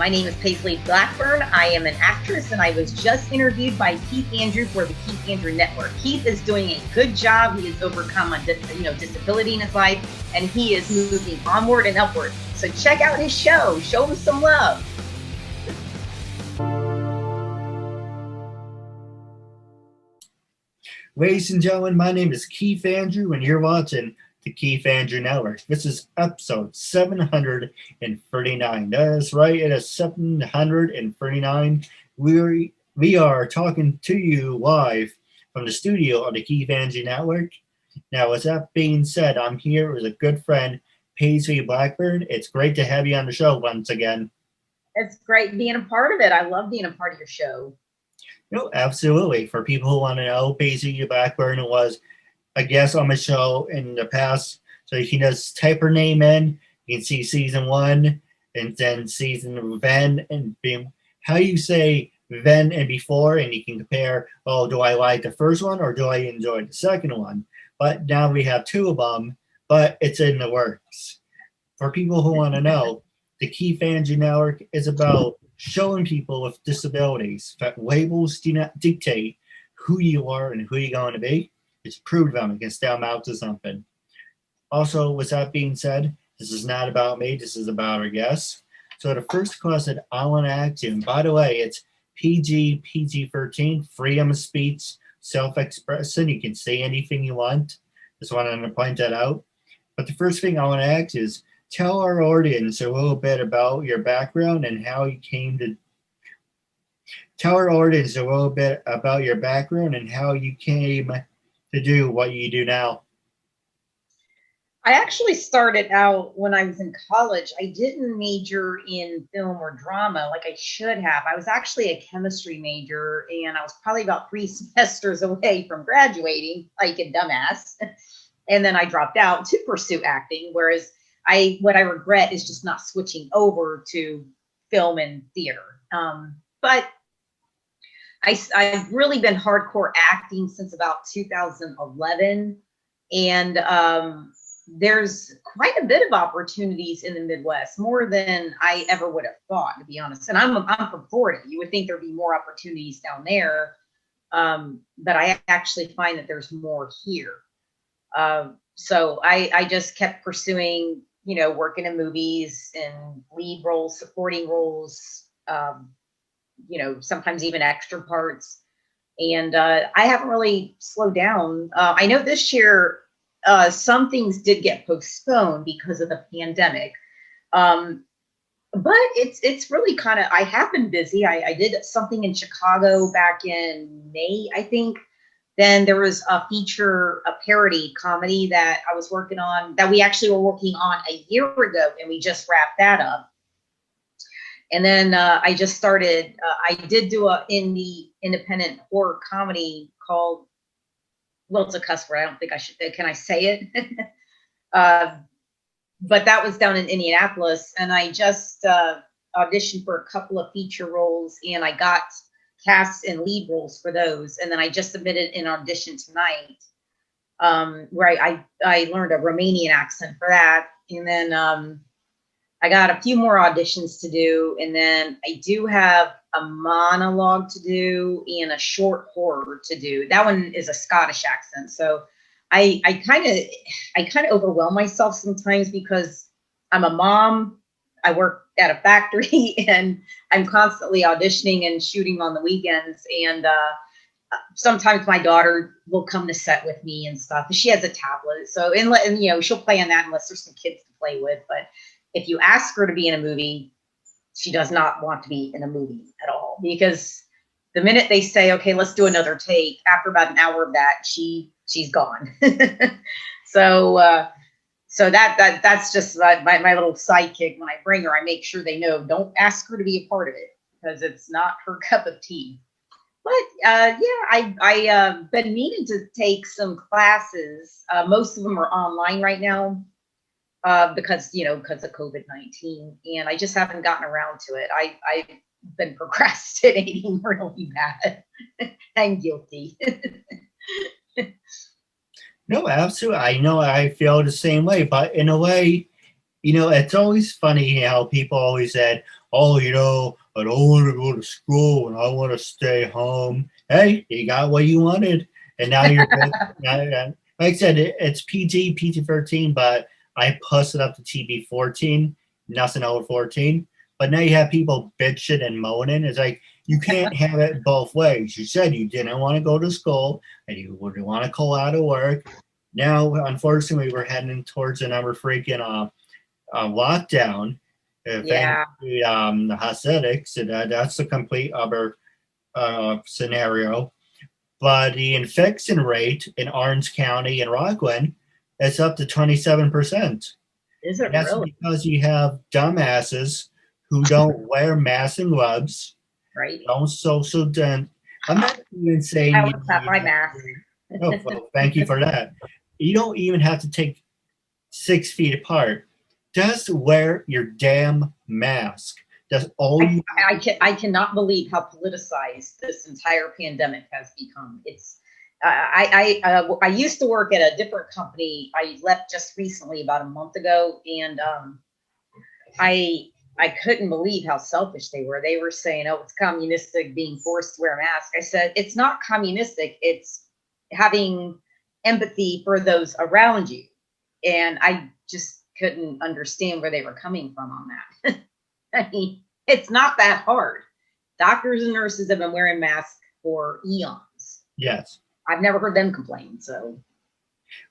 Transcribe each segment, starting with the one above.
My name is Paisley BlackBurn. I am an actress, and I was just interviewed by Keith Andrew for the Keith Andrew Network. Keith is doing a good job. He has overcome a disability in his life, and he is moving onward and upward. So check out his show. Show him some love. Ladies and gentlemen, my name is Keith Andrew, and you're watching the Keith Andrew Network. This is episode 739. That is right, it is 739. We are talking to you live from the studio of the Keith Andrew Network. Now, with that being said, I'm here with a good friend, Paisley BlackBurn. It's great to have you on the show once again. It's great being a part of it. I love being a part of your show. No, absolutely. For people who want to know, Paisley BlackBurn was a guest on my show in the past. So you can just type her name in. You can see season 1 and then season then and how you say then and before, and you can compare, oh, do I like the first one or do I enjoy the second one? But now we have 2 of them, but it's in the works. For people who want to know, the Keith Andrew Network is about showing people with disabilities that labels do not dictate who you are and who you're going to be. It's prove them and can stand out to something. Also, with that being said, this is not about me. This is about our guests. So the first question I want to ask you, and by the way, it's PG-13, freedom of speech, self-expression. You can say anything you want. Just wanted to point that out. But the first thing I want to ask is, tell our audience a little bit about your background and how you came to tell our audience a little bit about your background and how you came to do what you do now. I actually started out when I was in college. I didn't major in film or drama like I should have. I was actually a chemistry major, and I was probably about 3 semesters away from graduating, like a dumbass. And then I dropped out to pursue acting, whereas what I regret is just not switching over to film and theater. But I've really been hardcore acting since about 2011. And there's quite a bit of opportunities in the Midwest, more than I ever would have thought, to be honest. And I'm from Florida. You would think there'd be more opportunities down there. But I actually find that there's more here. So I just kept pursuing, working in movies and lead roles, supporting roles, sometimes even extra parts. And I haven't really slowed down. I know this year some things did get postponed because of the pandemic. But it's really kind of, I have been busy. I did something in Chicago back in May, I think. Then there was a parody comedy that I was working on, that we actually were working on a year ago, and we just wrapped that up. And then I just started, I did do a independent horror comedy called, well, it's a cuss word. I don't think I should, can I say it? But that was down in Indianapolis, and I just auditioned for a couple of feature roles, and I got cast and lead roles for those. And then I just submitted an audition tonight, where I learned a Romanian accent for that. And then I got a few more auditions to do. And then I do have a monologue to do and a short horror to do. That one is a Scottish accent. So I kind of overwhelm myself sometimes, because I'm a mom. I work at a factory, and I'm constantly auditioning and shooting on the weekends. And sometimes my daughter will come to set with me and stuff. She has a tablet, so and she'll play on that unless there's some kids to play with. But if you ask her to be in a movie, she does not want to be in a movie at all, because the minute they say, okay, let's do another take, after about an hour of that, she's gone. So that's just my little sidekick. When I bring her, I make sure they know, don't ask her to be a part of it, because it's not her cup of tea. But I've been meaning to take some classes. Most of them are online right now, because of COVID-19, and I just haven't gotten around to it. I've been procrastinating really bad. I'm guilty. No, absolutely. I know I feel the same way, but in a way, it's always funny how people always said, oh, I don't want to go to school and I want to stay home. Hey, you got what you wanted. And now you're good. Like I said, it's PG-13, but I pushed it up to TB-14, nothing over 14. But now you have people bitching and moaning. It's like, you can't have it both ways. You said you didn't want to go to school and you would want to call out of work. Now, unfortunately, we're heading towards another freaking lockdown. Yeah. The Hasidics, that's a complete other scenario. But the infection rate in Orange County and Rockland is up to 27%. Is it And that's really? because you have dumbasses who don't wear masks and gloves, Right. don't social distance. I'm not even saying I you always have my mask. Oh, well, thank you for that. You don't even have to take 6 feet apart. Just wear your damn mask. That's all you. I cannot believe how politicized this entire pandemic has become. It's I used to work at a different company. I left just recently, about a month ago, and I couldn't believe how selfish they were. They were saying, "Oh, it's communistic being forced to wear a mask." I said, "It's not communistic. It's having empathy for those around you." And I just couldn't understand where they were coming from on that. I mean, it's not that hard. Doctors and nurses have been wearing masks for eons. Yes. I've never heard them complain. So,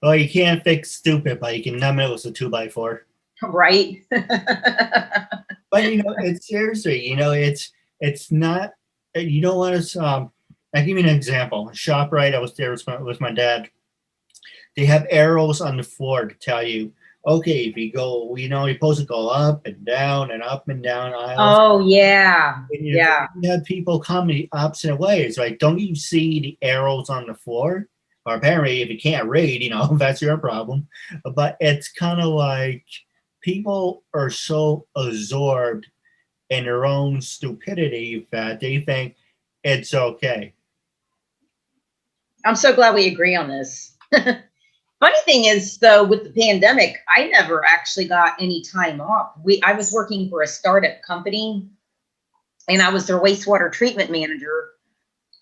well, you can't fix stupid, but you can numb it with a 2x4. Right. But it's seriously, it's not. You don't want to. I give you an example. ShopRite. I was there with my dad. They have arrows on the floor to tell you, okay, if you go, you're supposed to go up and down and up and down aisles. Oh yeah, yeah. You have people come the opposite ways. Like, don't you see the arrows on the floor? Or apparently, if you can't read, that's your problem. But it's kind of like people are so absorbed in their own stupidity that they think it's okay. I'm so glad we agree on this. Funny thing is, though, with the pandemic, I never actually got any time off. I was working for a startup company, and I was their wastewater treatment manager.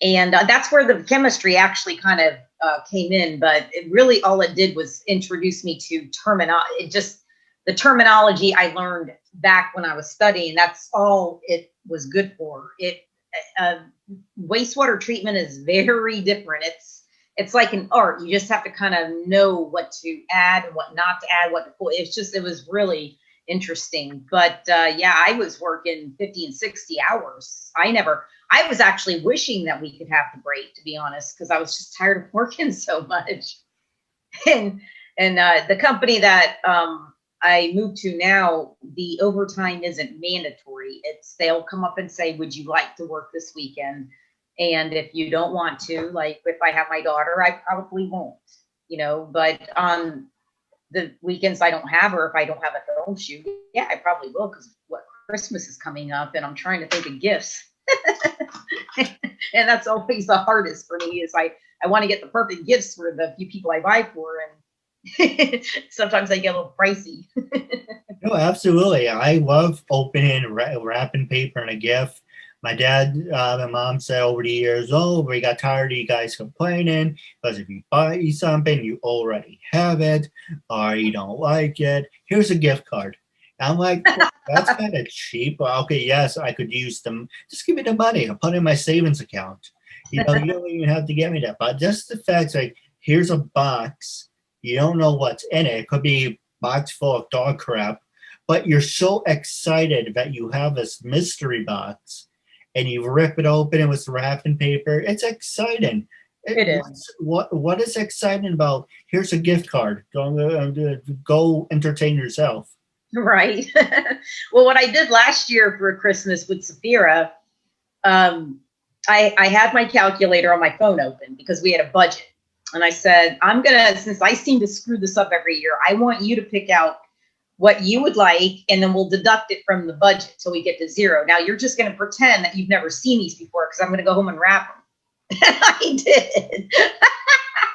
And that's where the chemistry actually kind of came in. But it really, all it did was introduce me to the terminology I learned back when I was studying. That's all it was good for. Wastewater treatment is very different. It's like an art. You just have to kind of know what to add and what not to add, what to pull. It was really interesting. But yeah, I was working 50 and 60 hours. I was actually wishing that we could have the break, to be honest, because I was just tired of working so much. And the company that I moved to now, the overtime isn't mandatory. They'll come up and say, would you like to work this weekend? And if you don't want to, like if I have my daughter, I probably won't, but on the weekends I don't have her, if I don't have a film shoot, yeah, I probably will, because Christmas is coming up and I'm trying to think of gifts. And that's always the hardest for me, is I want to get the perfect gifts for the few people I buy for, and sometimes they get a little pricey. No, absolutely. I love opening wrapping paper and a gift. My dad and mom said over the years, oh, we got tired of you guys complaining, because if you buy something, you already have it, or you don't like it. Here's a gift card. I'm like, well, that's kind of cheap. Well, okay, yes, I could use them. Just give me the money. I'll put it in my savings account. You don't even have to get me that. But just the fact, like, here's a box. You don't know what's in it. It could be a box full of dog crap, but you're so excited that you have this mystery box, and you rip it open and with wrapping paper. It's exciting. It is. What is exciting about, here's a gift card. Go entertain yourself. Right. Well, what I did last year for Christmas with Saphira, I had my calculator on my phone open because we had a budget. And I said, since I seem to screw this up every year, I want you to pick out what you would like, and then we'll deduct it from the budget till we get to zero. Now you're just going to pretend that you've never seen these before, because I'm going to go home and wrap them. I did.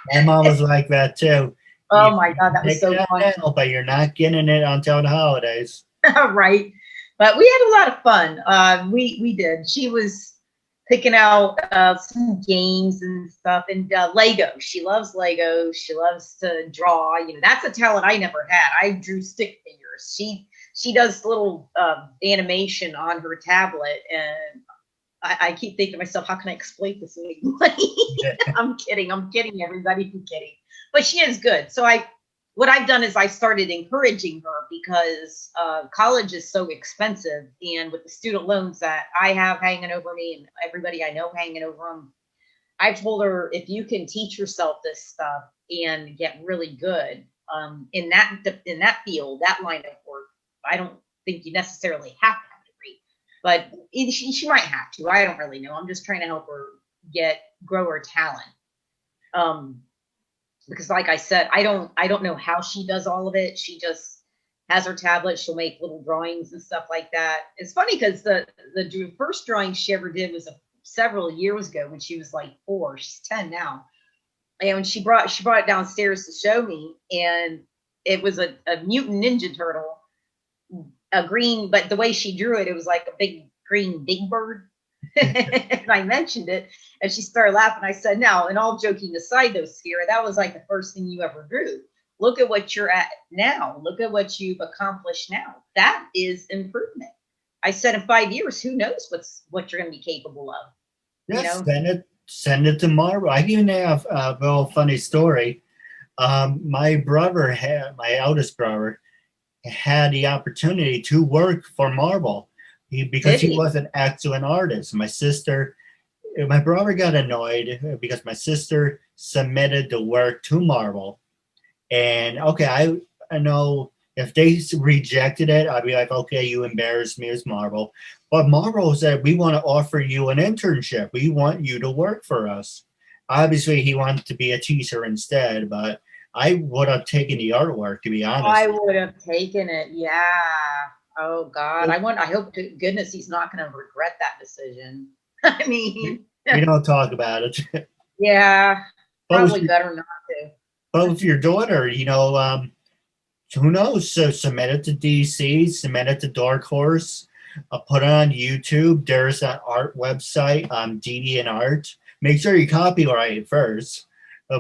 My mom was like that too. Oh my God, that was so fun. But you're not getting it until the holidays. Right. But we had a lot of fun. We did. She was picking out some games and stuff, and Lego. She loves Lego. She loves to draw. That's a talent I never had. I drew stick figures. She does little animation on her tablet, and I keep thinking to myself, how can I exploit this and make money? I'm kidding, everybody, I'm kidding. But she is good. So what I've done is I started encouraging her because college is so expensive, and with the student loans that I have hanging over me and everybody I know hanging over them, I've told her, if you can teach yourself this stuff and get really good in that field, that line of work, I don't think you necessarily have to have a degree, but she might have to. I don't really know. I'm just trying to help her grow her talent. Because like I said, I don't know how she does all of it. She just has her tablet. She'll make little drawings and stuff like that. It's funny because the first drawing she ever did was several years ago when she was like 4. She's 10 now. And when she brought it downstairs to show me, and it was a mutant ninja turtle, a green, but the way she drew it, it was like a big green big bird. And I mentioned it, and she started laughing. I said, now, and all joking aside though, Sierra, that was like the first thing you ever drew. Look at what you're at now. Look at what you've accomplished now. That is improvement. I said, in 5 years, who knows what you're going to be capable of. Yes, send it to Marvel. I even have a real funny story. My eldest brother had the opportunity to work for Marvel because he was an excellent artist. My brother got annoyed because my sister submitted the work to Marvel. And okay, I know if they rejected it, I'd be like, okay, you embarrassed me as Marvel. But Marvel said, we want to offer you an internship. We want you to work for us. Obviously, he wanted to be a teacher instead, but I would have taken the artwork, to be honest. I would have taken it, yeah. Oh, God. I hope to goodness he's not going to regret that decision. I mean. We don't talk about it. Yeah, probably better not to. But with your daughter, who knows? So submit it to DC, submit it to Dark Horse, put it on YouTube. There's that art website, DeviantArt. Make sure you copyright it first.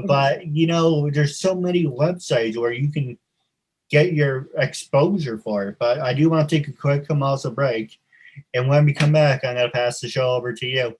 But, there's so many websites where you can get your exposure for it. But I do want to take a quick commercial break. And when we come back, I'm going to pass the show over to you.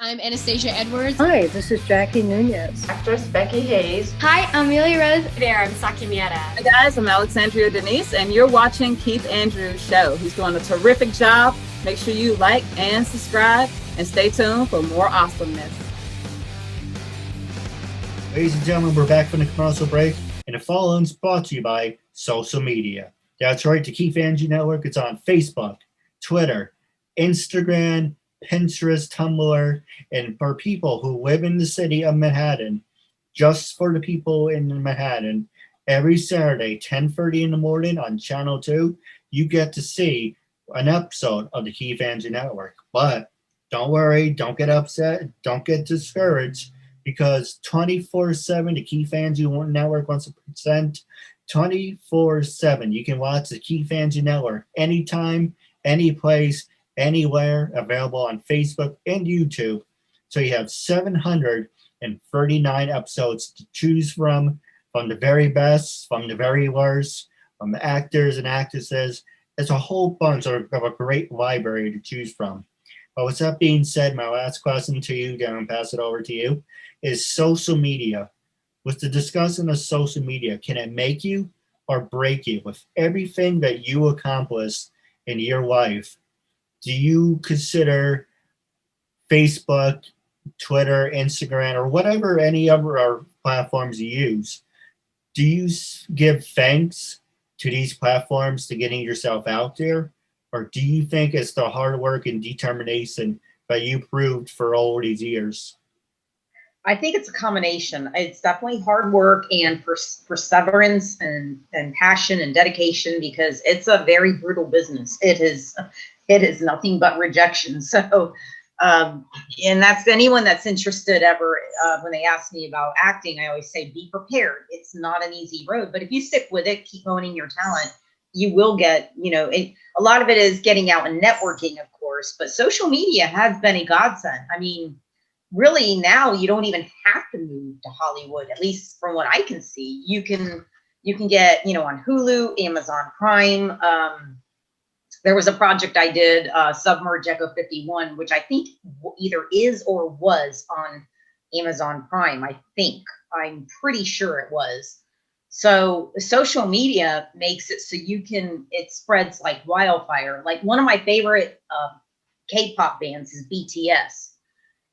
I'm Anastasia Edwards. Hi, this is Jackie Nunez. Actress Becky Hayes. Hi, I'm Amelia Rose. There, I'm Saki Mieta. Hi guys, I'm Alexandria Denise, and you're watching Keith Andrews' show. He's doing a terrific job. Make sure you like and subscribe, and stay tuned for more awesomeness. Ladies and gentlemen, we're back from the commercial break, and the following is brought to you by social media. That's right, the Keith Andrews Network. It's on Facebook, Twitter, Instagram, Pinterest, Tumblr, and for people who live in the city of Manhattan, just for the people in Manhattan, every Saturday, 10:30 in the morning on Channel 2, you get to see an episode of the Keith Andrews Network. But don't worry, don't get upset, don't get discouraged, because 24/7, the Keith Andrews Network wants to present 24/7. You can watch the Keith Andrews Network anytime, any place, anywhere, available on Facebook and YouTube. So you have 739 episodes to choose from the very best, from the very worst, from the actors and actresses. It's a whole bunch of a great library to choose from. But with that being said, my last question to you, then I'll pass it over to you, is social media. With the discussion of social media, can it make you or break you? With everything that you accomplished in your life, do you consider Facebook, Twitter, Instagram, or whatever any other platforms you use, do you give thanks to these platforms to getting yourself out there? Or do you think it's the hard work and determination that you proved for all these years? I think it's a combination. It's definitely hard work and perseverance and passion and dedication, because it's a very brutal business. It is nothing but rejection. So And that's anyone that's interested ever, when they ask me about acting, I always say, be prepared. It's not an easy road, but if you stick with it, keep honing your talent, you will get, a lot of it is getting out and networking, of course, but social media has been a godsend. I mean, really now you don't even have to move to Hollywood, at least from what I can see. You can get, on Hulu, Amazon Prime. There was a project I did, Submerge Echo 51, which I think either is or was on Amazon Prime. I'm pretty sure it was. So social media makes it so it spreads like wildfire. Like one of my favorite K-pop bands is BTS.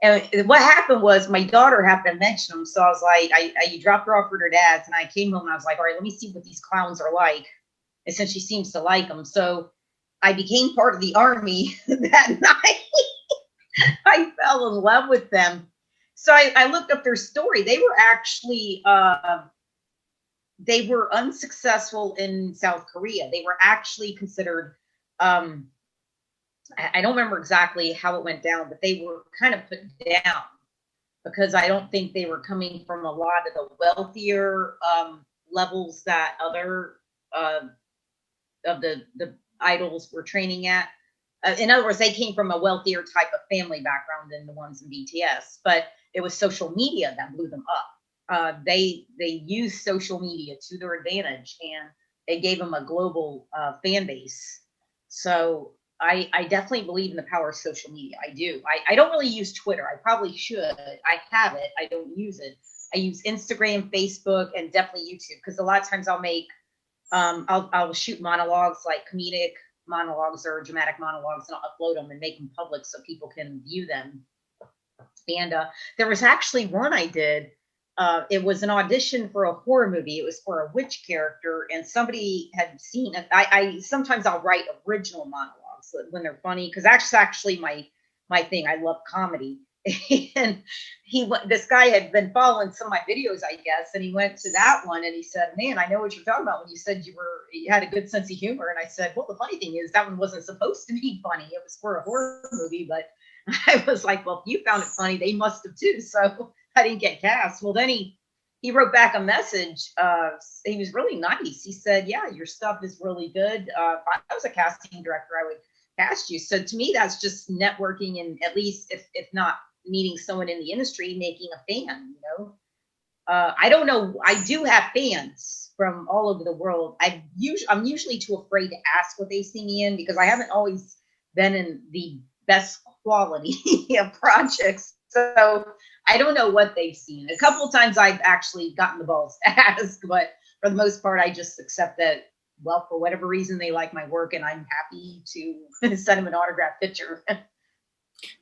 And what happened was my daughter happened to mention them. So I was like, I dropped her off with her dad's, and I came home and I was like, all right, let me see what these clowns are like. And since she seems to like them. So I became part of the army that night. I fell in love with them. So I looked up their story. They were actually, they were unsuccessful in South Korea. They were actually considered, I don't remember exactly how it went down, but they were kind of put down because I don't think they were coming from a lot of the wealthier levels that other of the idols were training at. In other words, they came from a wealthier type of family background than the ones in BTS, but it was social media that blew them up. They used social media to their advantage, and they gave them a global fan base. So I definitely believe in the power of social media. I do. I don't really use Twitter. I probably should. I have it. I don't use it. I use Instagram, Facebook, and definitely YouTube, because a lot of times I'll make, I'll shoot monologues, like comedic monologues or dramatic monologues, and I'll upload them and make them public so people can view them. And there was actually one I did. It was an audition for a horror movie. It was for a witch character, and somebody had seen it. I sometimes I'll write original monologues when they're funny, because that's actually my thing. I love comedy. And this guy had been following some of my videos, I guess, and he went to that one and he said, "Man, I know what you're talking about when you said you had a good sense of humor." And I said, "Well, the funny thing is that one wasn't supposed to be funny. It was for a horror movie." But I was like, "Well, if you found it funny, they must have too." So I didn't get cast. Well, then he wrote back a message. He was really nice. He said, "Yeah, your stuff is really good. If I was a casting director, I would cast you." So to me, that's just networking, and at least if not meeting someone in the industry, making a fan. I don't know. I do have fans from all over the world. I'm usually too afraid to ask what they see me in, because I haven't always been in the best quality of projects. So I don't know what they've seen. A couple of times I've actually gotten the balls to ask, but for the most part, I just accept that, well, for whatever reason, they like my work, and I'm happy to send them an autographed picture.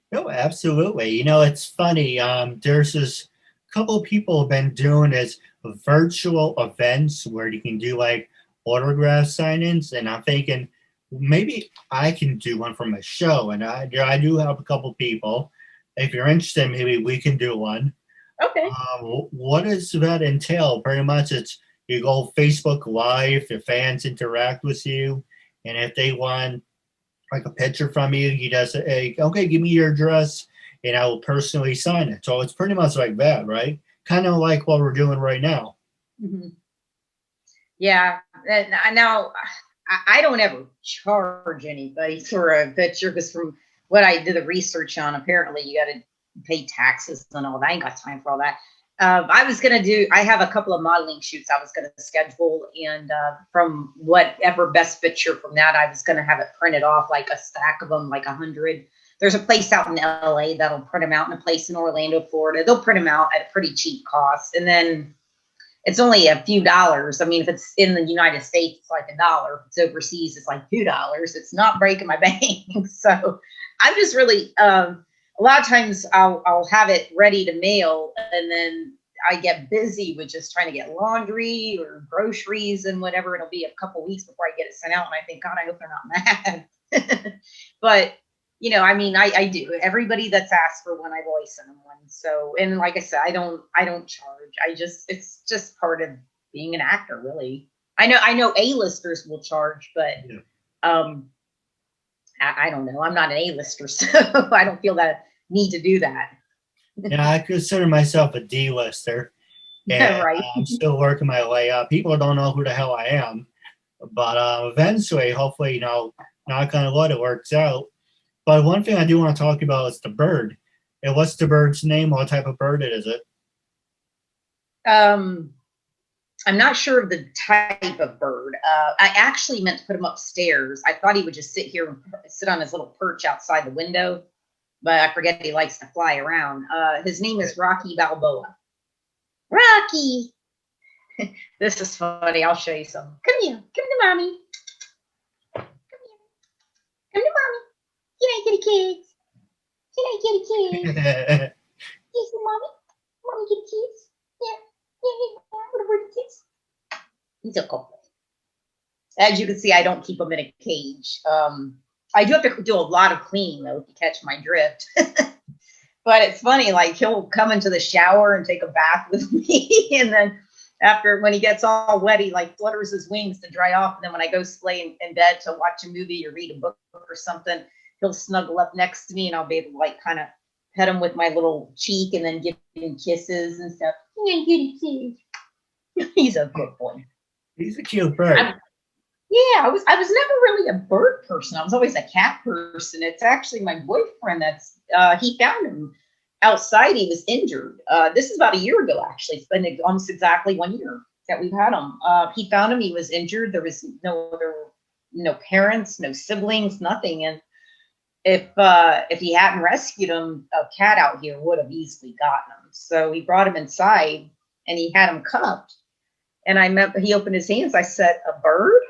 No, absolutely. It's funny. There's this couple of people have been doing this virtual events where you can do like autograph sign-ins, and I'm thinking maybe I can do one from a show. And I do have a couple people. If you're interested, maybe we can do one. Okay. What does that entail? Pretty much it's you go Facebook Live, the fans interact with you, and if they want like a picture from you, you just say, "Okay, give me your address and I will personally sign it." So it's pretty much like that, right? Kind of like what we're doing right now. Mm-hmm. Yeah. And now I don't ever charge anybody for a picture, because from what I did the research on, apparently you got to pay taxes and all that. I ain't got time for all that. I have a couple of modeling shoots I was going to schedule, and from whatever best picture from that, I was going to have it printed off, like a stack of them, like 100. There's a place out in LA that'll print them out, and a place in Orlando, Florida. They'll print them out at a pretty cheap cost. And then it's only a few dollars. I mean, if it's in the United States, it's like $1. If it's overseas, it's like $2. It's not breaking my bank. So I'm just really, a lot of times I'll have it ready to mail, and then I get busy with just trying to get laundry or groceries and whatever. It'll be a couple weeks before I get it sent out, and I think, God, I hope they're not mad. But I mean, I do. Everybody that's asked for one, I've always sent them one. So, and like I said, I don't charge. It's just part of being an actor, really. I know A-listers will charge, but I don't know. I'm not an A-lister, so I don't feel that need to do that. Yeah, I consider myself a D-lister. And Right. I'm still working my way up. People don't know who the hell I am. But eventually, hopefully, knock on wood, it works out. But one thing I do want to talk about is the bird. And what's the bird's name? What type of bird is it? I'm not sure of the type of bird. I actually meant to put him upstairs. I thought he would just sit here and sit on his little perch outside the window, but I forget he likes to fly around. His name is Rocky Balboa. Rocky! This is funny. I'll show you some. Come here. Come to mommy. Come here. Come to mommy. Can I get a kiss? Can I get a kiss? Yes, mommy. Mommy get a kiss? Yeah. Yeah. What a word kiss. He's a couple. As you can see, I don't keep him in a cage. I do have to do a lot of cleaning, though, if you catch my drift. But it's funny, like he'll come into the shower and take a bath with me. And then when he gets all wet, he like flutters his wings to dry off. And then when I go lay in bed to watch a movie or read a book or something, he'll snuggle up next to me and I'll be able to like kind of pet him with my little cheek and then give him kisses and stuff. Yeah, get a kiss. He's a good boy. He's a cute bird. I was never really a bird person. I was always a cat person. It's actually my boyfriend he found him outside. He was injured. This is about a year ago, actually. It's been almost exactly 1 year that we've had him. He found him. He was injured. There was no parents, no siblings, nothing. And if he hadn't rescued him, a cat out here would have easily gotten him. So he brought him inside and he had him cuffed. And I remember he opened his hands. I said, "A bird?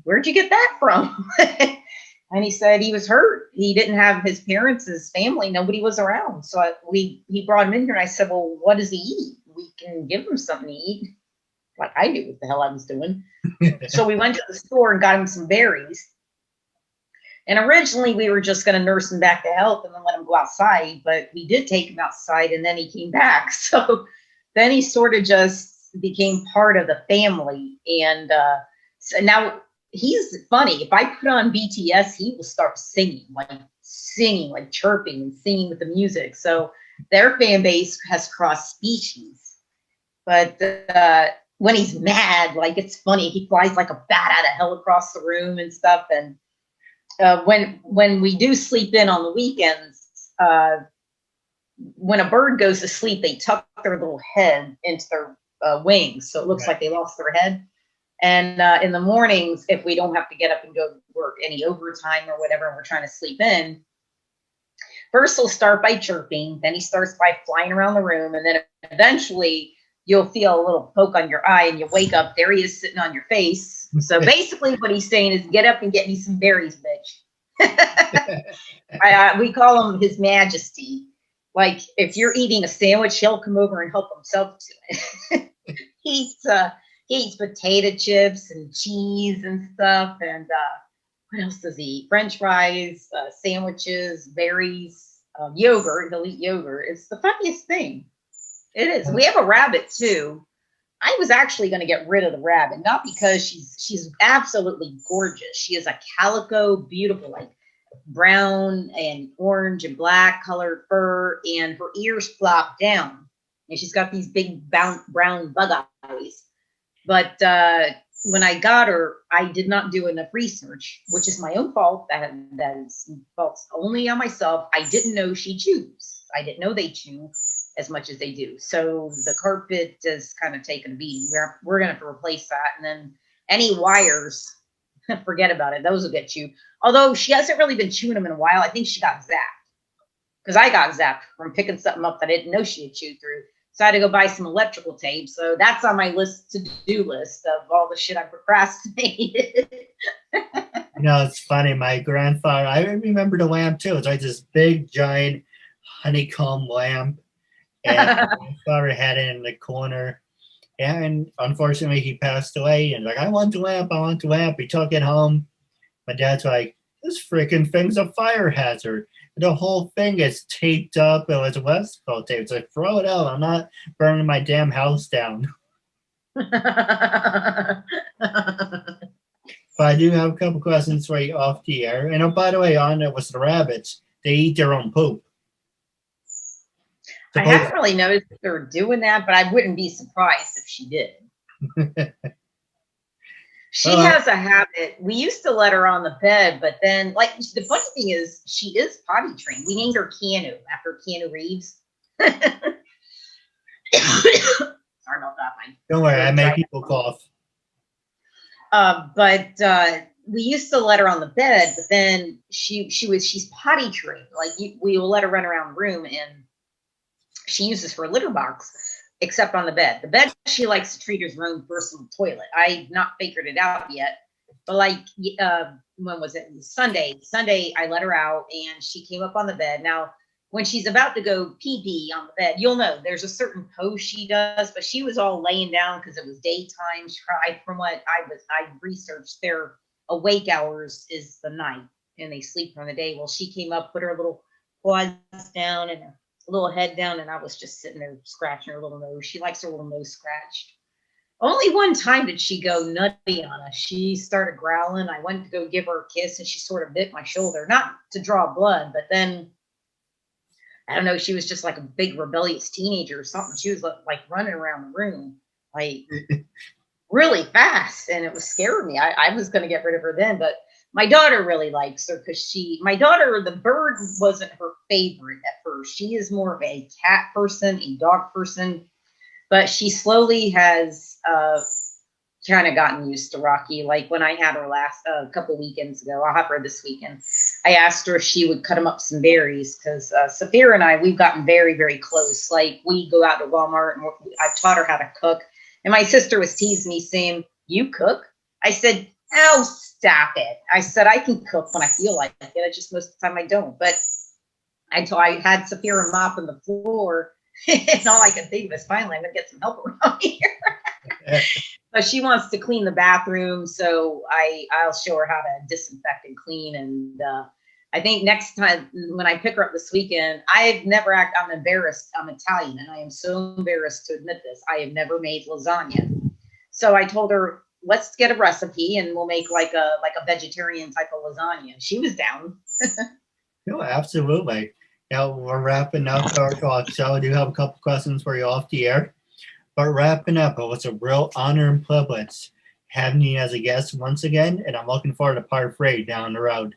Where'd you get that from?" And he said he was hurt. He didn't have his parents, his family. Nobody was around. So he brought him in here and I said, "Well, what does he eat? We can give him something to eat." Like I knew what the hell I was doing. So we went to the store and got him some berries. And originally we were just going to nurse him back to health and then let him go outside. But we did take him outside and then he came back. So then he sort of just became part of the family. And so now he's funny. If I put on BTS, he will start singing, like chirping and singing with the music. So their fan base has crossed species. But when he's mad, like it's funny. He flies like a bat out of hell across the room and stuff. And when we do sleep in on the weekends, when a bird goes to sleep, they tuck their little head into their wings. So it looks like they lost their head. And in the mornings, if we don't have to get up and go work any overtime or whatever, and we're trying to sleep in, first he'll start by chirping, then he starts by flying around the room, and then eventually you'll feel a little poke on your eye and you wake up, there he is sitting on your face. So basically what he's saying is, "Get up and get me some berries, bitch." We call him His Majesty. Like if you're eating a sandwich, he'll come over and help himself to it. He eats potato chips and cheese and stuff. And what else does he eat? French fries, sandwiches, berries, yogurt. He'll eat yogurt. It's the funniest thing. It is. We have a rabbit too. I was actually going to get rid of the rabbit, not because she's absolutely gorgeous. She is a calico, beautiful, like brown and orange and black colored fur, and her ears flop down, and she's got these big brown bug eyes. But when I got her, I did not do enough research, which is my own fault. That is fault only on myself. I didn't know she chews. I didn't know they chew as much as they do. So the carpet is kind of taken a beating. We're going to have to replace that. And then any wires, forget about it. Those will get chewed. Although she hasn't really been chewing them in a while. I think she got zapped. Because I got zapped from picking something up that I didn't know she had chewed through. So I had to go buy some electrical tape. So that's on my to-do list of all the shit I procrastinated. It's funny. My grandfather, I remember the lamp too. It's like this big, giant honeycomb lamp. And my father had it in the corner. And unfortunately, he passed away. And like, I want the lamp. He took it home. My dad's like, "This freaking thing's a fire hazard. The whole thing is taped up. It was Westport tape. It's like, throw it out. I'm not burning my damn house down." But I do have a couple questions for you off the air. And by the way, on it was the rabbits. They eat their own poop. I haven't really noticed her doing that, but I wouldn't be surprised if she did. She has a habit. We used to let her on the bed, but then, like, the funny thing is, she is potty trained. We named her Keanu after Keanu Reeves. Sorry about that, Mike. Don't worry, I make people cough. But we used to let her on the bed, but then she's potty trained. Like, we will let her run around the room, and she uses her litter box. Except on the bed. The bed, she likes to treat as her own personal toilet. I've not figured it out yet. But like, when was it? Sunday, I let her out and she came up on the bed. Now, when she's about to go pee on the bed, you'll know there's a certain pose she does, but she was all laying down because it was daytime. From what I researched, their awake hours is the night and they sleep during the day. Well, she came up, put her little paws down and her little head down, and I was just sitting there scratching her little nose. She likes her little nose scratched. Only one time did she go nutty on us. She started growling. I went to go give her a kiss, and she sort of bit my shoulder, not to draw blood, but then, I don't know, she was just like a big rebellious teenager or something. She was like running around the room, like really fast, and it was scaring me. I was going to get rid of her then, but my daughter really likes her because the bird wasn't her favorite at first. She is more of a cat person, a dog person, but she slowly has kind of gotten used to Rocky. Like when I had her last couple weekends ago, I'll have her this weekend. I asked her if she would cut him up some berries because Saphira and we've gotten very, very close. Like we go out to Walmart and I've taught her how to cook. And my sister was teasing me saying, "You cook?" I said, "Oh, stop it." I said, "I can cook when I feel like it. I just most of the time I don't." But I had Saphira mopping the floor, and all I could think was, finally, I'm going to get some help around here. But she wants to clean the bathroom, so I'll show her how to disinfect and clean. And I think next time when I pick her up this weekend, I'm embarrassed. I'm Italian, and I am so embarrassed to admit this. I have never made lasagna. So I told her, let's get a recipe and we'll make like a vegetarian type of lasagna. She was down. No, absolutely. Now we're wrapping up our talk, so I do have a couple questions for you off the air. But wrapping up, it was a real honor and privilege having you as a guest once again, and I'm looking forward to part 3 down the road.